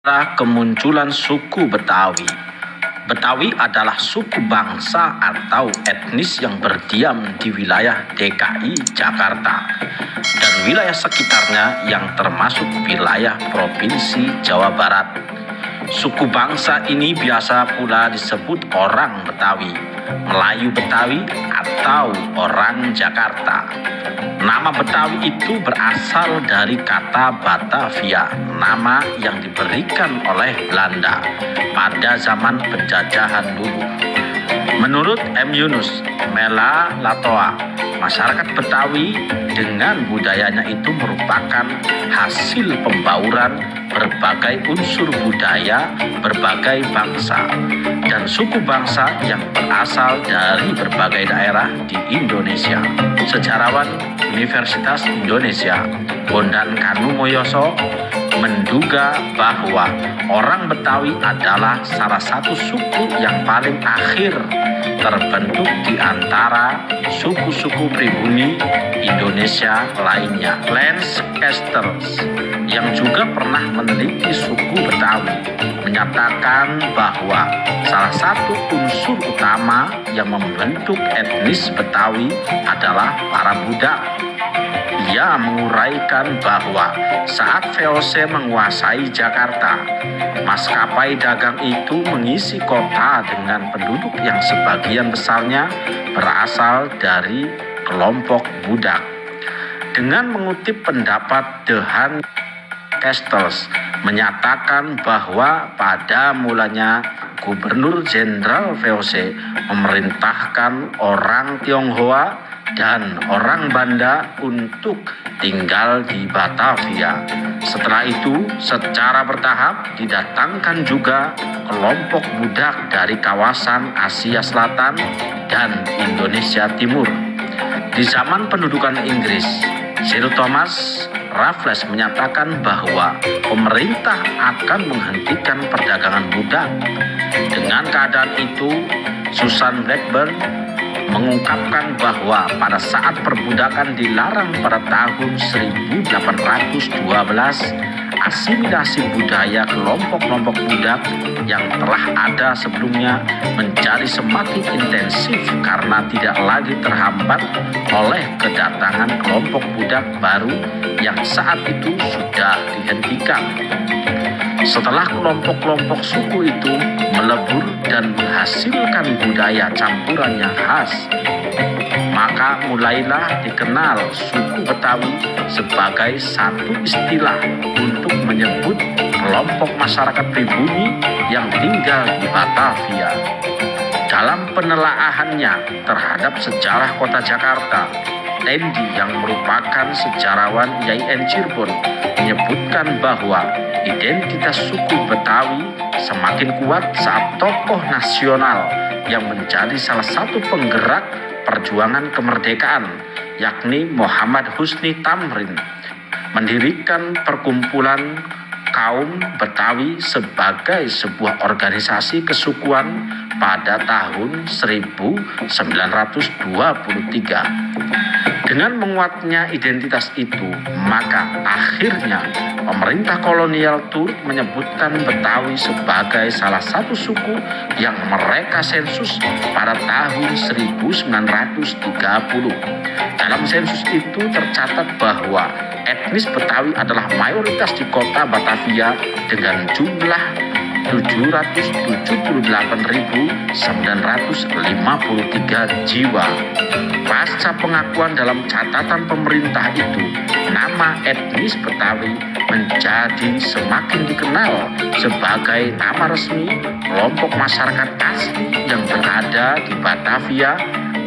Kemunculan suku Betawi. Betawi adalah suku bangsa atau etnis yang berdiam di wilayah DKI Jakarta dan wilayah sekitarnya yang termasuk wilayah Provinsi Jawa Barat. Suku bangsa ini biasa pula disebut orang Betawi, Melayu Betawi, atau orang Jakarta. Nama Betawi itu berasal dari kata Batavia, nama yang diberikan oleh Belanda pada zaman penjajahan dulu. Menurut M. Yunus Mela Latoa, masyarakat Betawi dengan budayanya itu merupakan hasil pembauran berbagai unsur budaya berbagai bangsa dan suku bangsa yang berasal dari berbagai daerah di Indonesia. Sejarawan Universitas Indonesia Bondan Kanumoyoso menduga bahwa orang Betawi adalah salah satu suku yang paling akhir terbentuk di antara suku-suku pribumi Indonesia lainnya. Lance Castles yang juga pernah meneliti suku Betawi menyatakan bahwa salah satu unsur utama yang membentuk etnis Betawi adalah para budak. Ia menguraikan bahwa saat VOC menguasai Jakarta, maskapai dagang itu mengisi kota dengan penduduk yang sebagian besarnya berasal dari kelompok budak. Dengan mengutip pendapat Dehan, Castles menyatakan bahwa pada mulanya Gubernur Jenderal VOC memerintahkan orang Tionghoa dan orang Banda untuk tinggal di Batavia. Setelah itu, secara bertahap didatangkan juga kelompok budak dari kawasan Asia Selatan dan Indonesia Timur. Di zaman pendudukan Inggris, Sir Thomas Raffles menyatakan bahwa pemerintah akan menghentikan perdagangan budak. Dengan keadaan itu, Susan Blackburn mengungkapkan bahwa pada saat perbudakan dilarang pada tahun 1812, asimilasi budaya kelompok-kelompok budak yang telah ada sebelumnya menjadi semakin intensif karena tidak lagi terhambat oleh kedatangan kelompok budak baru yang saat itu sudah dihentikan. Setelah kelompok-kelompok suku itu melebur dan menghasilkan budaya campuran yang khas, maka mulailah dikenal suku Betawi sebagai satu istilah untuk menyebut kelompok masyarakat pribumi yang tinggal di Batavia. Dalam penelaahannya terhadap sejarah kota Jakarta, Lendi yang merupakan sejarawan IAIN Cirebon menyebutkan bahwa identitas suku Betawi semakin kuat saat tokoh nasional yang menjadi salah satu penggerak perjuangan kemerdekaan, yakni Muhammad Husni Tamrin, mendirikan perkumpulan kaum Betawi sebagai sebuah organisasi kesukuan pada tahun 1923. Dengan menguatnya identitas itu, maka akhirnya pemerintah kolonial turut menyebutkan Betawi sebagai salah satu suku yang mereka sensus pada tahun 1930. Dalam sensus itu tercatat bahwa etnis Betawi adalah mayoritas di kota Batavia dengan jumlah 778.953 jiwa. Pasca pengakuan dalam catatan pemerintah itu, nama etnis Betawi menjadi semakin dikenal sebagai nama resmi kelompok masyarakat asli yang berada di Batavia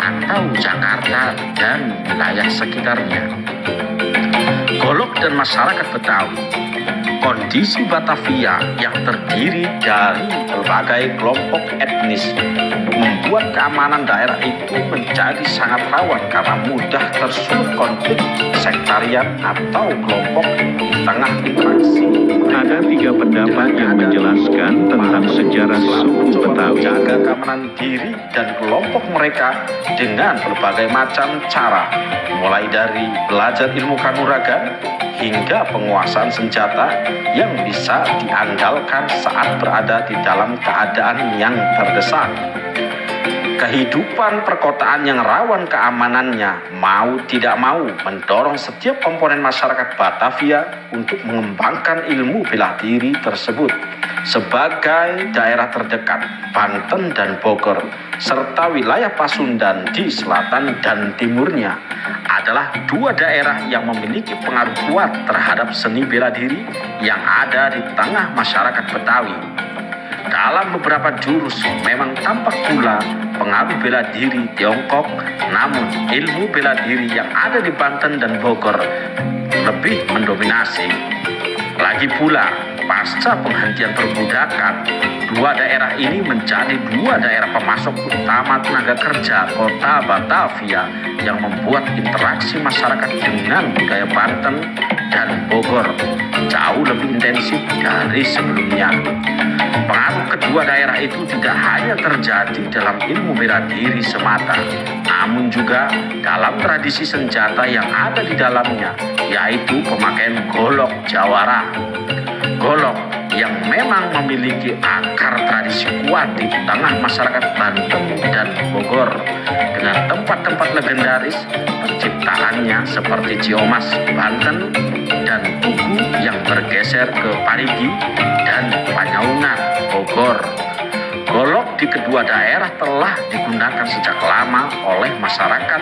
atau Jakarta dan wilayah sekitarnya. Golok dan masyarakat Betawi. Kondisi Batavia yang terdiri dari berbagai kelompok etnis membuat keamanan daerah itu menjadi sangat rawan karena mudah tersulut konflik sektarian atau kelompok di tengah interaksi. Ada Ada 3 pendapat yang menjelaskan tentang sejarah suku Betawi. Menjaga keamanan diri dan kelompok mereka dengan berbagai macam cara, mulai dari belajar ilmu kanuragan hingga penguasaan senjata yang bisa diandalkan saat berada di dalam keadaan yang terdesak. Kehidupan perkotaan yang rawan keamanannya mau tidak mau mendorong setiap komponen masyarakat Batavia untuk mengembangkan ilmu bela diri tersebut. Sebagai daerah terdekat, Banten dan Bogor, serta wilayah Pasundan di selatan dan timurnya adalah 2 daerah yang memiliki pengaruh kuat terhadap seni bela diri yang ada di tengah masyarakat Betawi. Dalam beberapa jurus memang tampak pula pengaruh bela diri Tiongkok, namun ilmu bela diri yang ada di Banten dan Bogor lebih mendominasi. Lagi pula, pasca penghentian perbudakan, 2 daerah ini menjadi 2 daerah pemasok utama tenaga kerja kota Batavia yang membuat interaksi masyarakat dengan budaya Banten dan Bogor jauh lebih intensif dari sebelumnya. Pengaruh kedua daerah itu tidak hanya terjadi dalam ilmu bela diri semata, namun juga dalam tradisi senjata yang ada di dalamnya, yaitu pemakaian golok jawara. Golok yang memang memiliki akar tradisi kuat di tengah masyarakat Banten dan Bogor, dengan tempat-tempat legendaris penciptaannya seperti Ciomas, Banten, dan Tugu yang bergeser ke Parigi dan Panyaungan, Bogor. Golok di kedua daerah telah digunakan sejak lama oleh masyarakat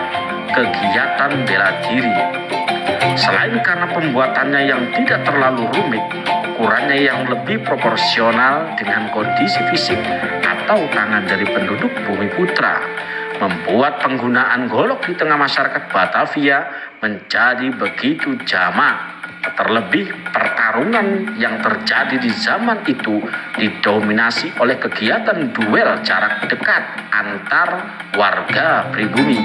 kegiatan bela diri. Selain karena pembuatannya yang tidak terlalu rumit, ukurannya yang lebih proporsional dengan kondisi fisik atau tangan dari penduduk Bumi Putra, membuat penggunaan golok di tengah masyarakat Batavia menjadi begitu jamak. Terlebih pertarungan yang terjadi di zaman itu didominasi oleh kegiatan duel jarak dekat antar warga pribumi,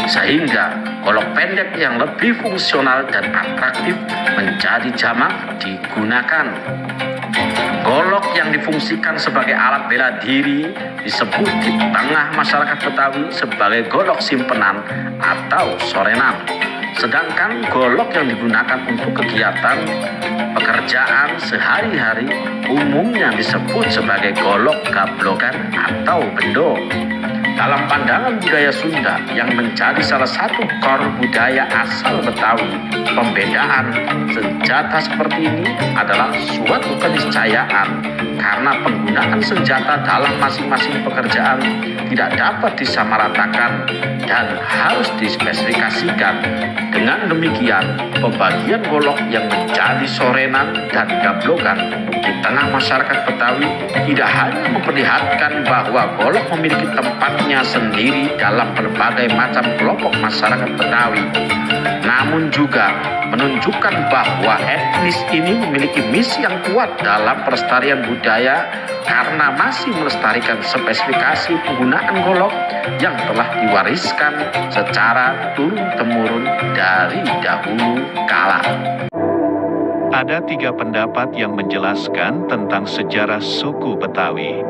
sehingga golok pendek yang lebih fungsional dan atraktif menjadi jamak digunakan. Golok yang difungsikan sebagai alat bela diri disebut di tengah masyarakat Betawi sebagai golok simpenan atau sorenan. Sedangkan golok yang digunakan untuk kegiatan pekerjaan sehari-hari umumnya disebut sebagai golok gablogan atau bendo. Dalam pandangan budaya Sunda yang menjadi salah satu core budaya asal Betawi, pembedaan senjata seperti ini adalah suatu keniscayaan karena penggunaan senjata dalam masing-masing pekerjaan tidak dapat disamaratakan dan harus dispesifikasikan. Dengan demikian, pembagian golok yang menjadi sorenan dan gablogan di tengah masyarakat Betawi tidak hanya memperlihatkan bahwa golok memiliki tempatnya sendiri dalam berbagai macam kelompok masyarakat Betawi, namun juga menunjukkan bahwa etnis ini memiliki misi yang kuat dalam pelestarian budaya karena masih melestarikan spesifikasi penggunaan golok yang telah diwariskan secara turun-temurun dari dahulu kala. Ada 3 pendapat yang menjelaskan tentang sejarah suku Betawi.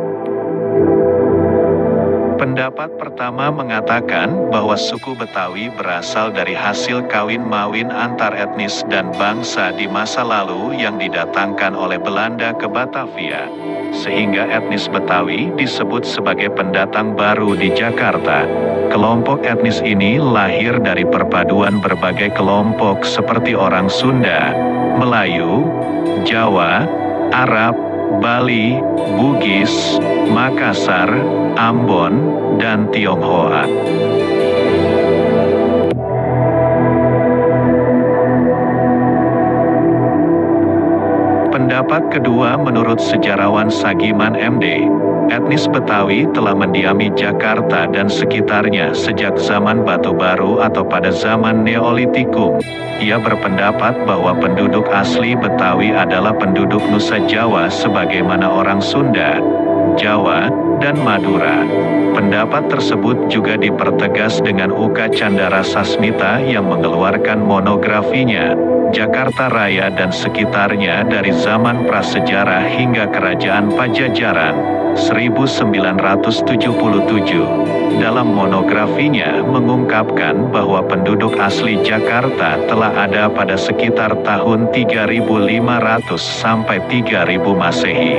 Pendapat pertama mengatakan bahwa suku Betawi berasal dari hasil kawin-mawin antar etnis dan bangsa di masa lalu yang didatangkan oleh Belanda ke Batavia, sehingga etnis Betawi disebut sebagai pendatang baru di Jakarta. Kelompok etnis ini lahir dari perpaduan berbagai kelompok seperti orang Sunda, Melayu, Jawa, Arab, Bali, Bugis, Makassar, Ambon, dan Tionghoa. Pendapat kedua menurut sejarawan Sagiman MD, etnis Betawi telah mendiami Jakarta dan sekitarnya sejak zaman Batu Baru atau pada zaman Neolitikum. Ia berpendapat bahwa penduduk asli Betawi adalah penduduk Nusa Jawa sebagaimana orang Sunda, Jawa, dan Madura. Pendapat tersebut juga dipertegas dengan Uka Candara Sasmita yang mengeluarkan monografinya, Jakarta Raya dan sekitarnya dari zaman prasejarah hingga Kerajaan Pajajaran, 1977. Dalam monografinya mengungkapkan bahwa penduduk asli Jakarta telah ada pada sekitar tahun 3500 sampai 3000 Masehi.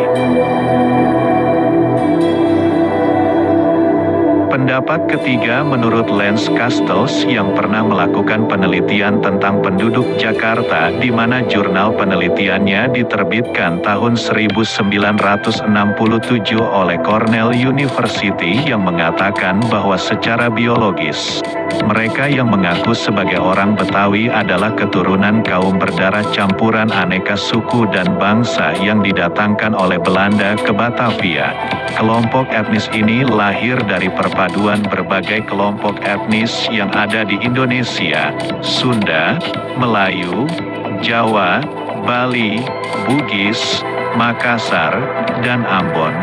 Pendapat ketiga menurut Lance Castells yang pernah melakukan penelitian tentang penduduk Jakarta di mana jurnal penelitiannya diterbitkan tahun 1967 oleh Cornell University yang mengatakan bahwa secara biologis, mereka yang mengaku sebagai orang Betawi adalah keturunan kaum berdarah campuran aneka suku dan bangsa yang didatangkan oleh Belanda ke Batavia. Kelompok etnis ini lahir dari perpaduan berbagai kelompok etnis yang ada di Indonesia, Sunda, Melayu, Jawa, Bali, Bugis, Makassar, dan Ambon,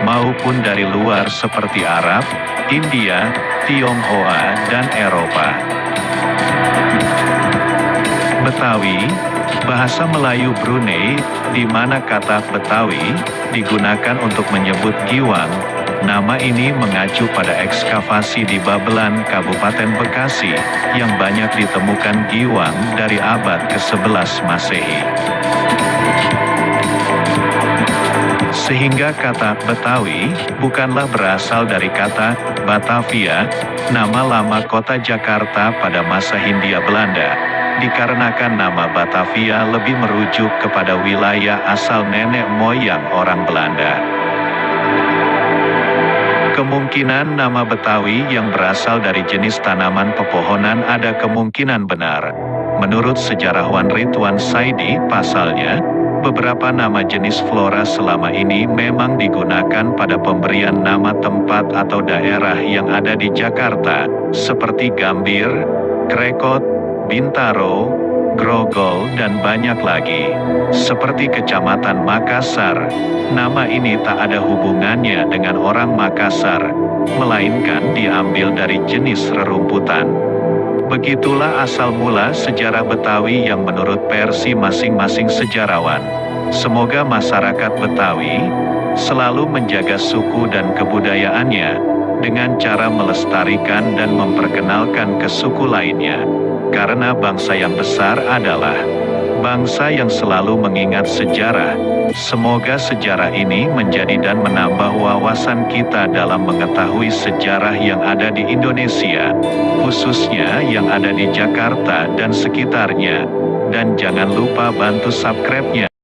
maupun dari luar seperti Arab, India, Tionghoa, dan Eropa. Betawi, bahasa Melayu Brunei, di mana kata Betawi digunakan untuk menyebut Giwang. Nama ini mengacu pada ekskavasi di Babelan, Kabupaten Bekasi, yang banyak ditemukan giwang dari abad ke-11 Masehi. Sehingga kata Betawi bukanlah berasal dari kata Batavia, nama lama kota Jakarta pada masa Hindia Belanda, dikarenakan nama Batavia lebih merujuk kepada wilayah asal nenek moyang orang Belanda. Kemungkinan nama Betawi yang berasal dari jenis tanaman pepohonan ada kemungkinan benar. Menurut sejarawan Ridwan Saidi, pasalnya, beberapa nama jenis flora selama ini memang digunakan pada pemberian nama tempat atau daerah yang ada di Jakarta, seperti Gambir, Krekot, Bintaro, Grogol, dan banyak lagi. Seperti Kecamatan Makassar, nama ini tak ada hubungannya dengan orang Makassar, melainkan diambil dari jenis rerumputan. Begitulah asal mula sejarah Betawi yang menurut versi masing-masing sejarawan. Semoga masyarakat Betawi selalu menjaga suku dan kebudayaannya dengan cara melestarikan dan memperkenalkan ke suku lainnya. Karena bangsa yang besar adalah bangsa yang selalu mengingat sejarah. Semoga sejarah ini menjadi dan menambah wawasan kita dalam mengetahui sejarah yang ada di Indonesia, khususnya yang ada di Jakarta dan sekitarnya. Dan jangan lupa bantu subscribe-nya.